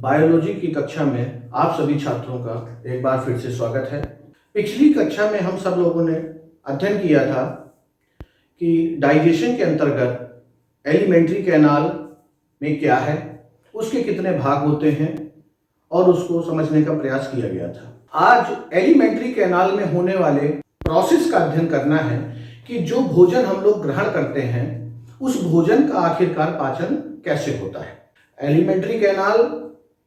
Biology की कक्षा में आप सभी छात्रों का एक बार फिर से स्वागत है। पिछली कक्षा में हम सब लोगों ने अध्ययन किया था कि डाइजेशन के अंतर्गत एलिमेंट्री कैनाल में क्या है, उसके कितने भाग होते हैं और उसको समझने का प्रयास किया गया था। आज एलिमेंट्री कैनाल में होने वाले प्रोसेस का अध्ययन करना है कि जो भोजन हम लोग ग्रहण करते हैं उस भोजन का आखिरकार पाचन कैसे होता है। एलिमेंट्री कैनाल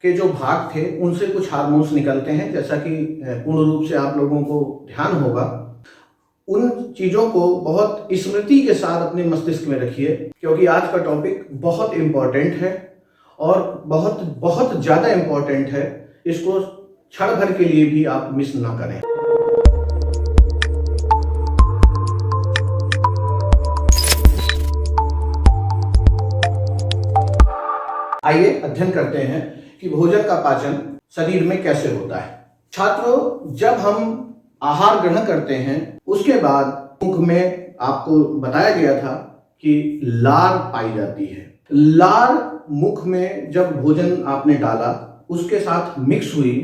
के जो भाग थे उनसे कुछ हार्मोन्स निकलते हैं, जैसा कि पूर्ण रूप से आप लोगों को ध्यान होगा। उन चीज़ों को बहुत स्मृति के साथ अपने मस्तिष्क में रखिए, क्योंकि आज का टॉपिक बहुत इम्पॉर्टेंट है और बहुत बहुत ज़्यादा इम्पॉर्टेंट है। इसको क्षण भर के लिए भी आप मिस ना करें। आइए अध्ययन करते हैं कि भोजन का पाचन शरीर में कैसे होता है। छात्रों, जब हम आहार ग्रहण करते हैं उसके बाद मुख में आपको बताया गया था कि लार पाई जाती है। लार मुख में जब भोजन आपने डाला उसके साथ मिक्स हुई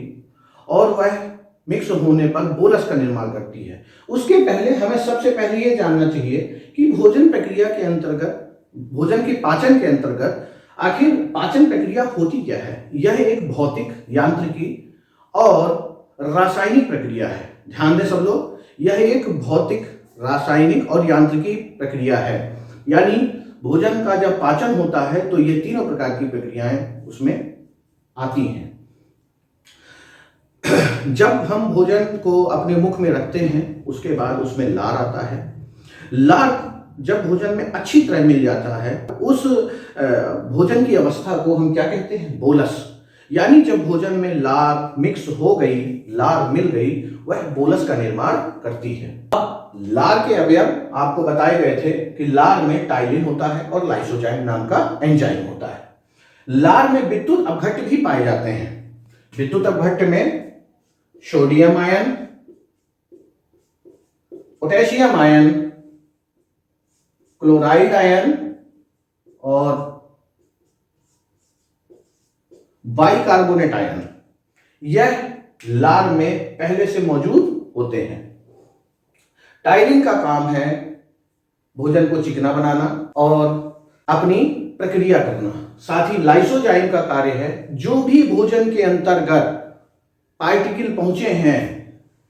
और वह मिक्स होने पर बोलस का निर्माण करती है। उसके पहले हमें सबसे पहले ये जानना चाहिए कि भोजन प्रक्रिया के अंतर्गत, भोजन के पाचन के अंतर्गत आखिर पाचन प्रक्रिया होती क्या है। यह एक भौतिक, यांत्रिकी और रासायनिक प्रक्रिया है। ध्यान दें सब लोग, यह एक भौतिक, रासायनिक और यांत्रिकी प्रक्रिया है। यानी भोजन का जब पाचन होता है तो ये तीनों प्रकार की प्रक्रियाएं उसमें आती हैं। जब हम भोजन को अपने मुख में रखते हैं उसके बाद उसमें लार आता है। लार जब भोजन में अच्छी तरह मिल जाता है उस भोजन की अवस्था को हम क्या कहते हैं, बोलस। यानी जब भोजन में लार मिक्स हो गई, लार मिल गई, वह बोलस का निर्माण करती है। अब लार के अवयव आपको बताए गए थे कि लार में टाइलिन होता है और लाइसोजाइम नाम का एंजाइम होता है। लार में विद्युत अपघट्य भी पाए जाते हैं। विद्युत अपघट्य में sodium ion, potassium ion, chloride ion और बाइकार्बोनेट आयन, यह लार में पहले से मौजूद होते हैं। टाइलिन का काम है भोजन को चिकना बनाना और अपनी प्रक्रिया करना। साथ ही लाइसोजाइम का कार्य है जो भी भोजन के अंतर्गत पार्टिकल पहुंचे हैं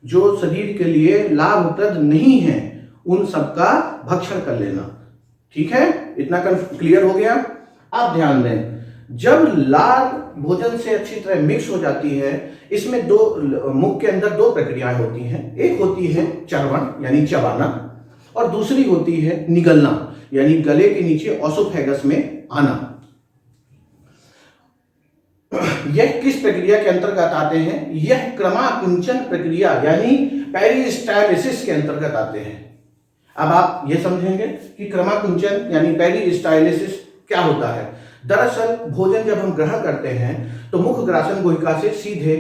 जो शरीर के लिए लाभप्रद नहीं है उन सबका भक्षण कर लेना। ठीक है, इतना क्लियर हो गया। आप ध्यान दें, जब लार भोजन से अच्छी तरह मिक्स हो जाती है, इसमें मुख के अंदर दो प्रक्रियाएं होती हैं। एक होती है चर्वण यानी चबाना और दूसरी होती है निगलना यानी गले के नीचे ओसोफेगस में आना। यह किस प्रक्रिया के अंतर्गत आते हैं? यह क्रमाकुंचन प्रक्रिया यानी पेरिस्टाइलिसिस के अंतर्गत आते हैं। अब आप ये समझेंगे कि क्रमाकुंचन यानी पेरिस्टाइलिसिस क्या होता है। दरअसल भोजन जब हम ग्रहण करते हैं तो मुख ग्रासन गुहिका से सीधे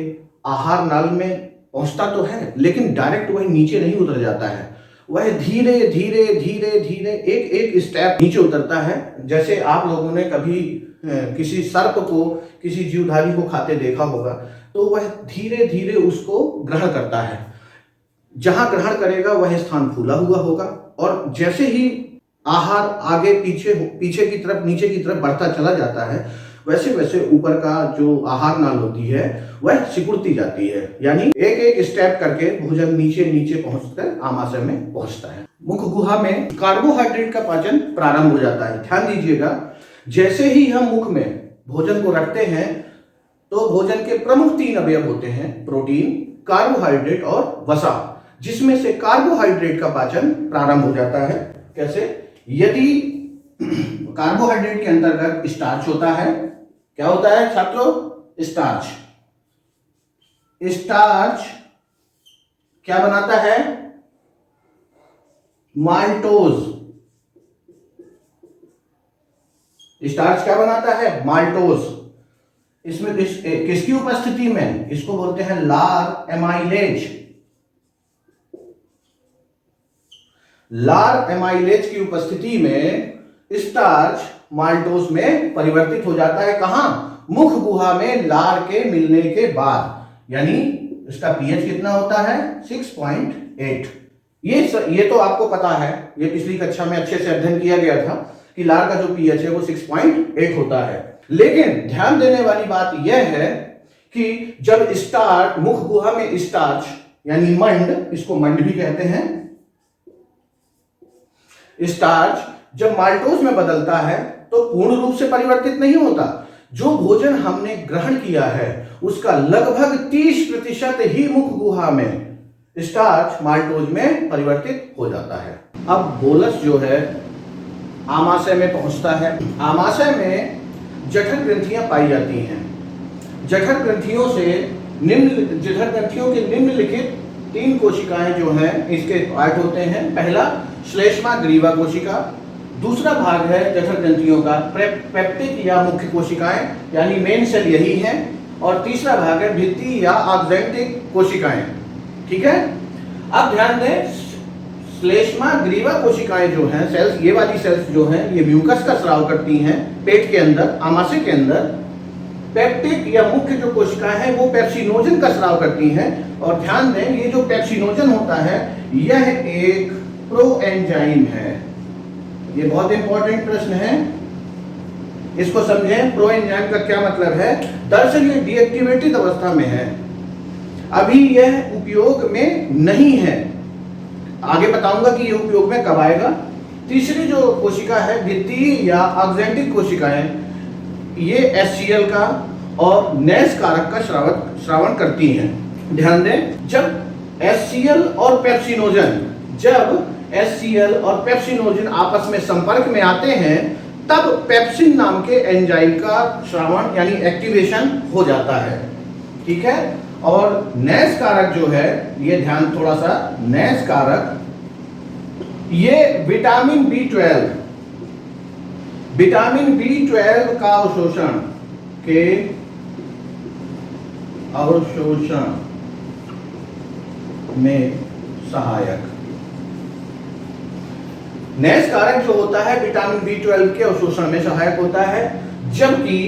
आहार नाल में पहुंचता तो है, लेकिन डायरेक्ट वह नीचे नहीं उतर जाता है। वह धीरे धीरे धीरे धीरे एक एक स्टेप नीचे उतरता है। जैसे आप लोगों ने कभी किसी सर्प को, किसी जीवधारी को खाते देखा होगा, तो वह धीरे धीरे उसको ग्रहण करता है। जहां ग्रहण करेगा वह स्थान फूला हुआ होगा और जैसे ही आहार आगे पीछे की तरफ, नीचे की तरफ बढ़ता चला जाता है, वैसे वैसे ऊपर का जो आहार नाल होती है वह सिकुड़ती जाती है। यानी एक एक स्टेप करके भोजन नीचे नीचे पहुंचकर आमाशय में पहुंचता है। मुख गुहा में कार्बोहाइड्रेट का पाचन प्रारंभ हो जाता है। ध्यान दीजिएगा, जैसे ही हम मुख में भोजन को रखते हैं तो भोजन के प्रमुख तीन अवयव होते हैं, प्रोटीन, कार्बोहाइड्रेट और वसा, जिसमें से कार्बोहाइड्रेट का पाचन प्रारंभ हो जाता है। कैसे? यदि कार्बोहाइड्रेट के अंतर्गत स्टार्च होता है, क्या होता है छात्रों? स्टार्च। स्टार्च क्या बनाता है? माल्टोज। स्टार्च क्या बनाता है? माल्टोज। इसमें किसकी उपस्थिति में? इसको बोलते हैं लार एमाइलेज। लार एमाइलेज की उपस्थिति में स्टार्च माल्टोज में परिवर्तित हो जाता है। कहां? मुख गुहा में लार के मिलने के बाद, यानी इसका पीएच कितना होता है 6.8। ये तो आपको पता है, ये पिछली कक्षा में अच्छे से अध्ययन किया गया था कि लार का जो पीएच है वो 6.8 होता है। लेकिन ध्यान देने वाली बात यह है कि जब स्टार्च मुख गुहा में स्टार्च यानी मंड, इसको मंड भी कहते हैं, स्टार्च जब माल्टोज में बदलता है तो पूर्ण रूप से परिवर्तित नहीं होता। जो भोजन हमने ग्रहण किया है उसका लगभग 30% ही मुख गुहा में स्टार्च माल्टोज में परिवर्तित हो जाता है। अब बोलस जो है आमाशय में पहुंचता है। आमाशय में जठर ग्रंथियां पाई जाती हैं। जठर ग्रंथियों के निम्नलिखित 3 कोशिकाएं जो हैं इसके पार्ट होते हैं। पहला श्लेष्मा ग्रीवा कोशिका, दूसरा भाग है जठर ग्रंथियों का पेप्टिक या मुख्य कोशिकाएं यानी मेन सेल यही है, और तीसरा भाग है भित्ति या ऑक्जेंटिक कोशिकाएं। ठीक है, अब ध्यान दें, श्लेष्मा ग्रीवा कोशिकाएं जो हैं सेल्स, ये वाली सेल्स जो हैं ये म्यूकस का स्राव करती हैं पेट के अंदर, आमाशय के अंदर। पेप्टिक या मुख्य जो कोशिकाएं हैं वो पेप्सिनोजन का स्राव करती हैं। और ध्यान दें, ये जो पेप्सिनोजन होता है यह एक प्रोएंजाइम है। ये बहुत इंपॉर्टेंट प्रश्न है, इसको समझें। प्रोएंजाइम का क्या मतलब है? दरअसल ये डीएक्टिवेटेड अवस्था में है, अभी यह उपयोग में नहीं है। आगे बताऊंगा कि ये उपयोग में कब आएगा। तीसरी जो कोशिका है भित्ति या ऑक्जेंटिक कोशिकाएं, ये HCl का और नेस कारक का श्रावण करती हैं। ध्यान दें, जब HCl और पेप्सिनोजन आपस में संपर्क में आते हैं तब पेप्सिन नाम के एंजाइम का श्रावण यानी एक्टिवेशन हो जाता है। ठीक है, और नेस कारक जो है, ये ध्यान थोड़ा सा, नेस कारक ये विटामिन B12 का अवशोषण में सहायक। नेस कारक जो होता है विटामिन B12 के अवशोषण में सहायक होता है, जबकि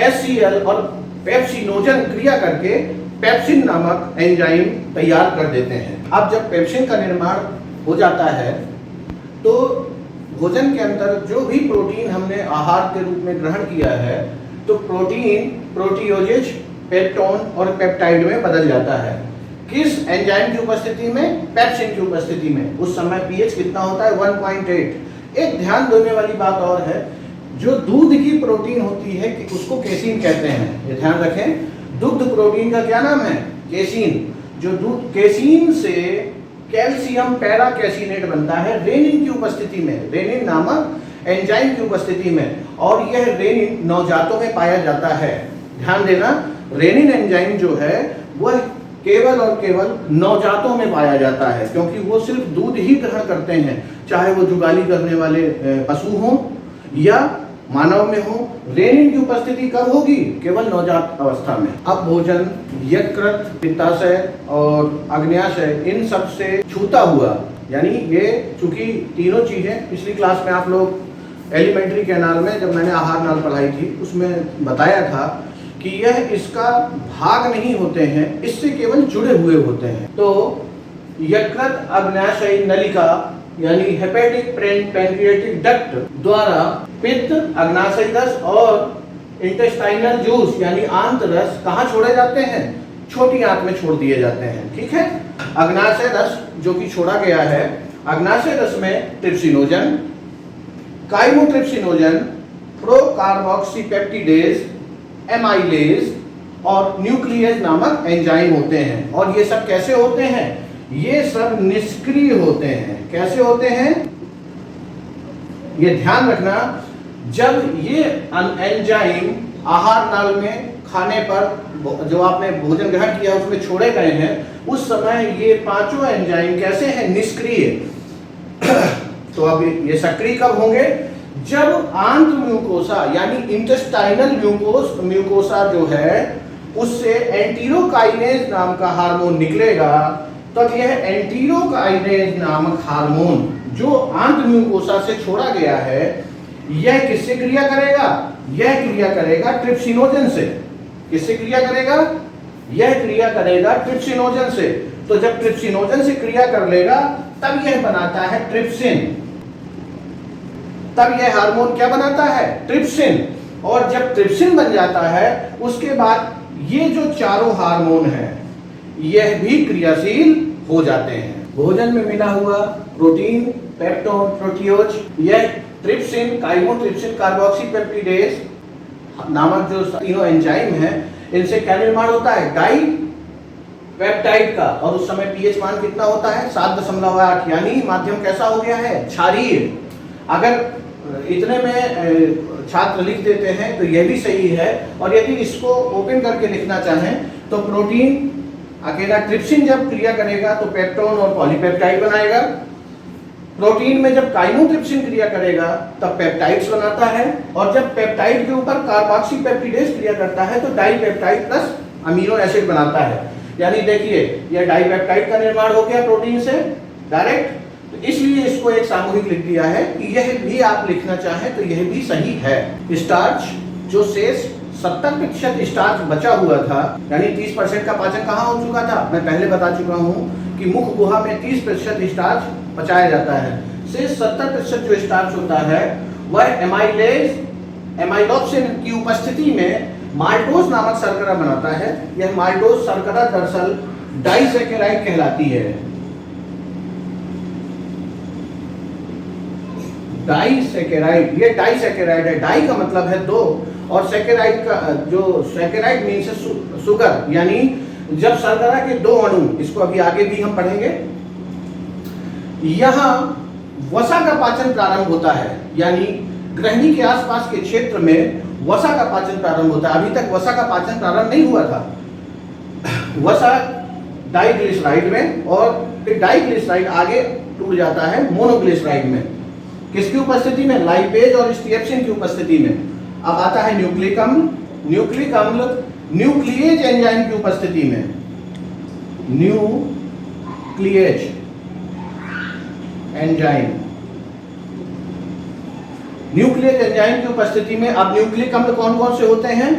HCl और पेप्सिनोजन क्रिया करके पेप्सिन नामक एंजाइम तैयार कर देते हैं। अब जब पेप्सिन का निर्माण हो जाता है तो भोजन के अंदर जो भी प्रोटीन हमने आहार के रूप में ग्रहण किया है तो प्रोटीन प्रोटियोजेज, पेप्टोन और पेप्टाइड में बदल जाता है। किस एंजाइम की उपस्थिति में? पेप्सिन की उपस्थिति में। उस समय पीएच कितना होता है 1.8। एक ध्यान देने वाली बात और है, जो दूध की प्रोटीन होती है कि उसको केसीन कहते हैं, ये ध्यान रखें। दुग्ध प्रोटीन का क्या नाम है? केसीन। जो दूध, केसीन से कैल्शियम पैरा कैसिनेट बनता है रेनिन की उपस्थिति में, रेनिन नामक एंजाइम की उपस्थिति में, और यह रेनिन नवजातों में पाया जाता है। ध्यान देना, रेनिन एंजाइम जो है वह केवल और केवल नवजातों में पाया जाता है, क्योंकि वो सिर्फ दूध ही ग्रहण करते हैं, चाहे वो जुगाली करने वाले पशु हों या मानव में हो। रेनिन की उपस्थिति कब होगी? केवल नवजात अवस्था में। अब भोजन यकृत, पित्ताशय और आग्नेयाशय इन सब से छूता हुआ, यानी ये चूंकि तीनों चीजें पिछली क्लास में आप लोग एलिमेंट्री कैनाल में जब मैंने आहार नाल पढ़ाई थी उसमें बताया था कि यह इसका भाग नहीं होते हैं, इससे केवल जुड़े हुए होते हैं। तो यकृत आग्नेयाशयी नलिका यानी हेपेटिक पैंक्रियाटिक डक्ट द्वारा पित्त, अग्नाशय रस और इंटेस्टाइनल जूस यानी आंत रस कहाँ छोड़े जाते हैं? छोटी आंत में छोड़ दिए जाते हैं। ठीक है, अग्नाशय रस जो कि छोड़ा गया है, अग्नाशय रस में ट्रिप्सिनोजन, काइमोट्रिप्सिनोजन, प्रोकार्बोक्सीपेप्टिडेज, एमाइलेज और न्यूक्लियस नामक एंजाइम होते हैं। और ये सब कैसे होते हैं? ये सब निष्क्रिय होते हैं। कैसे होते हैं? ये ध्यान रखना, जब ये एंजाइम आहार नाल में खाने पर जो आपने भोजन ग्रहण किया उसमें छोड़े गए हैं, उस समय ये पांचों एंजाइम कैसे हैं? निष्क्रिय। तो अब ये सक्रिय कब होंगे? जब आंत म्यूकोसा यानी इंटेस्टाइनल म्यूकोसा जो है उससे एंटीरोकाइनेज नाम का हार्मोन निकलेगा, तब यह एंटीरोकाइनेज नामक हार्मोन जो आंत म्यूकोसा से छोड़ा गया है, यह किससे क्रिया करेगा? यह क्रिया करेगा ट्रिप्सिनोजन से। किससे क्रिया करेगा? यह क्रिया करेगा ट्रिप्सिनोजन से। तो जब ट्रिप्सिनोजन से क्रिया कर लेगा तब यह बनाता है ट्रिप्सिन। तब यह हार्मोन क्या बनाता है? ट्रिप्सिन। और जब ट्रिप्सिन बन जाता है उसके बाद ये जो चारों हार्मोन हैं यह भी क्रियाशील हो जाते हैं। भोजन में मिला हुआ प्रोटीन, पेप्टोन, प्रोटियोज, यह ट्रिप्सिन, काइमोट्रिप्सिन, कार्बोक्सीपेप्टिडेज नामक जो तीनों एंजाइम हैं, इनसे क्या निर्माण होता है? डाई पेप्टाइड का। और उस समय पीएच मान कितना होता है? 7.8, यानी माध्यम कैसा हो गया है? क्षारीय। अगर इतने में छात्र लिख देते हैं तो यह भी सही है। और यदि इसको ओपन करके लिखना चाहें तो प्रोटीन अकेला ट्रिप्सिन जब क्रिया करेगा तो पेप्टोन और पॉलीपेप्टाइड बनाएगा। प्रोटीन में जब काइमोट्रिप्सिन क्रिया करेगा तब पेप्टाइड्स बनाता है। और जब पेप्टाइड के ऊपर कार्बोक्सीपेप्टिडेज क्रिया करता है तो डाइपेप्टाइड प्लस अमीनो एसिड बनाता है। यानी देखिए यह डाइपेप्टाइड का निर्माण हो गया प्रोटीन से डायरेक्ट। तो इसलिए इसको एक सामूहिक लिख दिया है कि यह भी आप लिखना चाहें तो यह भी सही है। स्टार्च जो शेष 70% स्टार्च बचा हुआ था, यानी 30% का पाचन कहाँ हो चुका था? मैं पहले बता चुका हूँ कि मुख गुहा में 30% स्टार्च पचाया जाता है। शेष 70% जो स्टार्च होता है वह एमाइलोप्सिन की उपस्थिति में माल्टोज नामक शर्करा बनाता है। यह माल्टोज शर्करा दरअसल डाइसैकेराइड कहलाती है। डाइसैकेराइड, ये डाइसैकेराइड है। डाई का मतलब है दो और सैकेराइड का जो सैकेराइड मीन्स है शुगर, यानी जब शर्करा के दो अणु, इसको अभी आगे भी हम पढ़ेंगे, यहां वसा का पाचन प्रारंभ होता है। यानी ग्रहणी के आसपास के क्षेत्र में वसा का पाचन प्रारंभ होता है। अभी तक वसा का पाचन प्रारंभ नहीं हुआ था। वसा डाइग्लिसराइड में और फिर डाइग्लिसराइड आगे टूट जाता है मोनोग्लिसराइड में। किसकी उपस्थिति में? लाइपेज और स्ट्रिएप्सिन की उपस्थिति में। अब आता है न्यूक्लिक अम्ल। न्यूक्लिक अम्ल न्यूक्लिएज एंजाइम की उपस्थिति में, न्यूक्लिएज एंजाइम, न्यूक्लिएज एंजाइम की उपस्थिति में। अब न्यूक्लिक अम्ल कौन कौन से होते हैं?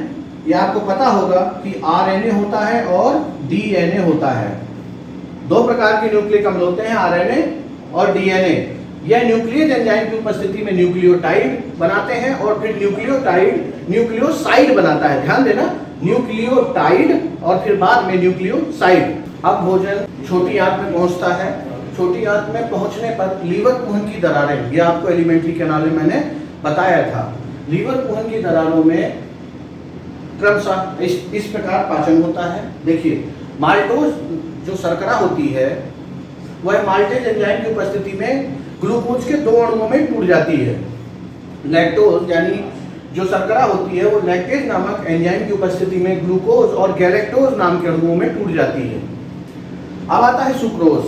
ये आपको पता होगा कि आरएनए होता है और डीएनए होता है। दो प्रकार के न्यूक्लिक अम्ल होते हैं, आरएनए और डीएनए। यह न्यूक्लिएज एंजाइम की उपस्थिति में न्यूक्लियोटाइड बनाते हैं और फिर न्यूक्लियोटाइड न्यूक्लियोसाइड बनाता है। ध्यान देना, न्यूक्लियोटाइड और फिर बाद में न्यूक्लियोसाइड। अब भोजन छोटी आंत में पहुंचता है। छोटी आंत में पहुंचने पर लीवर कुहन की दरारें, यह आपको एलिमेंट्री कैनाल में मैंने बताया था। लीवर कुहन की दरारों में क्रमशः इस प्रकार पाचन होता है। देखिए माल्टोज जो शर्करा होती है वह माल्टेज एंजाइम की उपस्थिति में ग्लूकोज के दो अणुओं में टूट जाती है। लैक्टोज यानी जो शर्करा होती है वो लैक्टेज नामक एंजाइम की उपस्थिति में ग्लूकोज और गैलेक्टोज नाम के अणुओं में टूट जाती है। अब आता है सुक्रोज।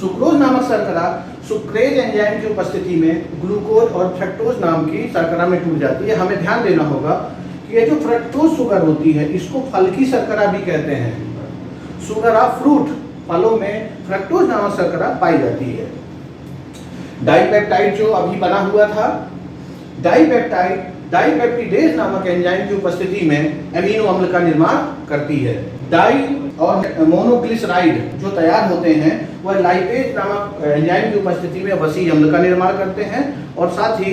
सुक्रोज नामक शर्करा सुक्रेज एंजाइम की उपस्थिति में ग्लूकोज और फ्रक्टोज नाम की शर्करा में टूट जाती है। हमें ध्यान देना होगा कि ये जो फ्रक्टोज शुगर होती है इसको फल की शर्करा भी कहते हैं। शुगर ऑफ फ्रूट, फलों में फ्रक्टोज नामक शर्करा पाई जाती है। डाइपेप्टाइड जो अभी बना हुआ था, डाइपेप्टाइड डाइपेप्टिडेज नामक एंजाइम की उपस्थिति में एमिनो अम्ल का निर्माण करती है। डाई और मोनोग्लिसराइड जो तैयार होते हैं वह लाइपेज नामक एंजाइम की उपस्थिति में वसी अम्ल का निर्माण करते हैं और साथ ही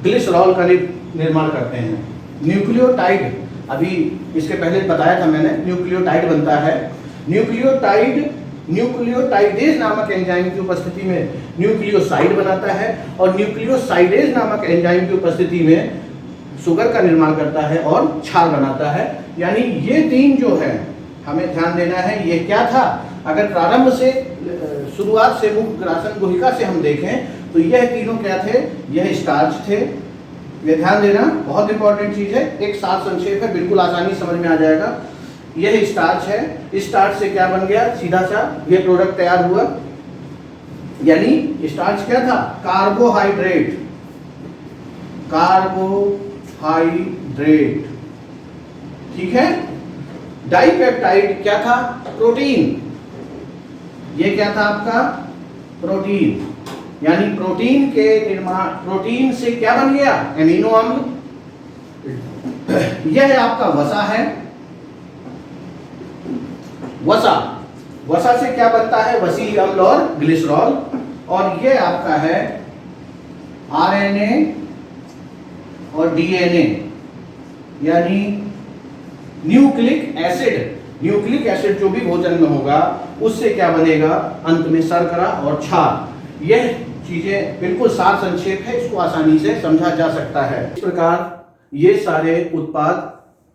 ग्लिसरॉल का निर्माण करते हैं। न्यूक्लियोटाइड, अभी इसके पहले बताया था मैंने, न्यूक्लियोटाइड बनता है। न्यूक्लियोटाइडेज नामक एंजाइम की उपस्थिति में न्यूक्लियोसाइड बनाता है और न्यूक्लियोसाइडेज नामक एंजाइम की उपस्थिति में शुगर का निर्माण करता है और क्षार बनाता है। यानी ये तीन जो है हमें ध्यान देना है, ये क्या था? अगर प्रारंभ से शुरुआत से मुख ग्रासन गुहिका से हम देखें तो यह तीनों क्या थे? यह स्टार्च थे। ये ध्यान देना, बहुत इंपॉर्टेंट चीज है। एक साथ संक्षेप है, बिल्कुल आसानी समझ में आ जाएगा। यह स्टार्च है, इस स्टार्च से क्या बन गया? सीधा सा ये प्रोडक्ट तैयार हुआ। यानी स्टार्च क्या था? कार्बोहाइड्रेट। कार्बोहाइड्रेट, ठीक है। डाइपेप्टाइड क्या था? प्रोटीन। ये क्या था आपका? प्रोटीन। यानी प्रोटीन के निर्माण, प्रोटीन से क्या बन गया? एमिनो अम्ल। यह आपका वसा है। वसा, वसा से क्या बनता है? वसीय अम्ल और ग्लिसरॉल। और यह आपका है आरएनए और डीएनए, यानी न्यूक्लिक एसिड। न्यूक्लिक एसिड जो भी भोजन में होगा उससे क्या बनेगा? अंत में शर्करा और क्षार। यह चीजें बिल्कुल सार संक्षेप है, इसको आसानी से समझा जा सकता है। इस प्रकार ये सारे उत्पाद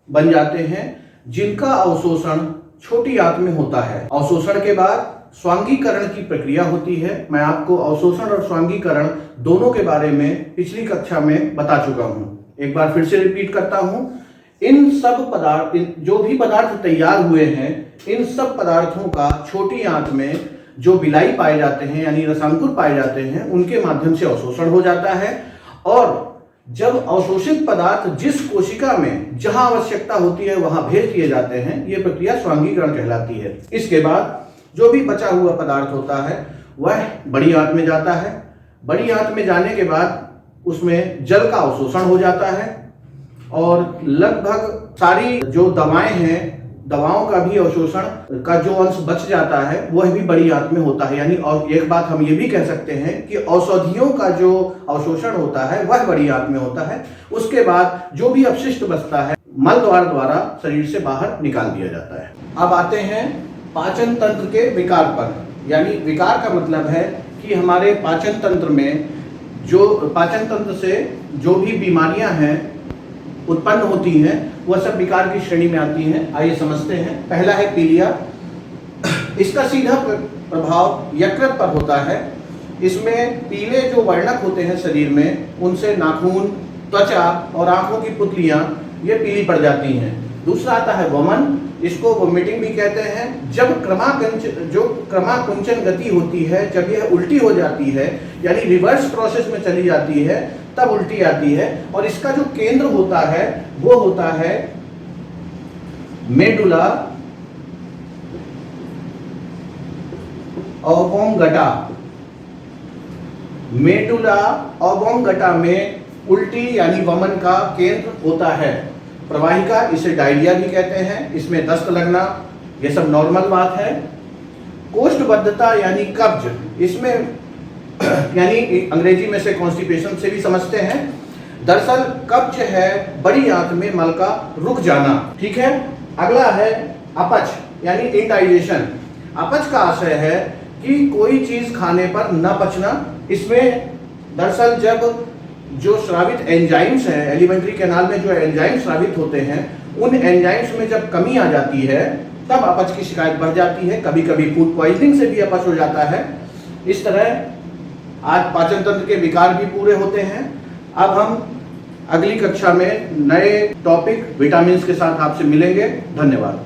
बन जाते हैं जिनका अवशोषण छोटी आंत में होता है। अवशोषण के बाद स्वांगीकरण की प्रक्रिया होती है। मैं आपको अवशोषण और स्वांगीकरण दोनों के बारे में पिछली कक्षा में बता चुका हूं। एक बार फिर से रिपीट करता हूं। इन सब पदार्थ, जो भी पदार्थ तैयार हुए हैं, इन सब पदार्थों का छोटी आंत में जो विलाई पाए जाते हैं यानी रसांकुर पाए जाते हैं, उनके माध्यम से अवशोषण हो जाता है। और जब अवशोषित पदार्थ जिस कोशिका में जहां आवश्यकता होती है वहां भेज दिए जाते हैं, यह प्रक्रिया स्वांगीकरण कहलाती है। इसके बाद जो भी बचा हुआ पदार्थ होता है वह बड़ी आंत में जाता है। बड़ी आंत में जाने के बाद उसमें जल का अवशोषण हो जाता है और लगभग सारी जो दवाएं हैं, दवाओं का भी अवशोषण का जो अंश बच जाता है वह भी बड़ी आंत में होता है। यानी और एक बात हम ये भी कह सकते हैं कि औषधियों का जो अवशोषण होता है वह बड़ी आंत में होता है। उसके बाद जो भी अपशिष्ट बचता है मल द्वारा शरीर से बाहर निकाल दिया जाता है। अब आते हैं पाचन तंत्र के विकार पर। यानी विकार का मतलब है कि हमारे पाचन तंत्र में जो पाचन तंत्र से जो भी बीमारियां हैं उत्पन्न होती हैं वह सब विकार की श्रेणी में आती हैं। आइए समझते हैं। पहला है पीलिया। इसका सीधा प्रभाव यकृत पर होता है। इसमें पीले जो वर्णक होते हैं शरीर में, उनसे नाखून, त्वचा और आंखों की पुतलियां ये पीली पड़ जाती हैं। दूसरा आता है वमन। इसको वोमिटिंग भी कहते हैं। जब क्रमाकुंचन गति होती है, जब यह उल्टी हो जाती है यानी रिवर्स प्रोसेस में चली जाती है, तब उल्टी आती है। और इसका जो केंद्र होता है वो होता है मेडुला ऑब्लोंगेटा। मेडुला ऑब्लोंगेटा में उल्टी यानी वमन का केंद्र होता है। प्रवाहिका, इसे डायरिया भी कहते हैं। इसमें दस्त लगना, यह सब नॉर्मल बात है। कोष्ठबद्धता यानी कब्ज, इसमें यानी अंग्रेजी में से कॉन्स्टिपेशन से भी समझते हैं। दरअसल कब्ज है बड़ी आंत में मल का रुक जाना। ठीक है। अगला है अपच यानी इंडाइजेशन। अपच का आशय है कि कोई चीज खाने पर न पचना। इसमें दरअसल जब जो स्रावित एंजाइम्स हैं, एलिमेंट्री कैनाल में जो एंजाइम्स स्रावित होते हैं, उन एंजाइम्स में जब कमी आ जाती है तब अपच की शिकायत बढ़ जाती है। कभी कभी फूड पॉइजनिंग से भी अपच हो जाता है। इस तरह आज पाचन तंत्र के विकार भी पूरे होते हैं। अब हम अगली कक्षा में नए टॉपिक विटामिन्स के साथ आपसे मिलेंगे। धन्यवाद।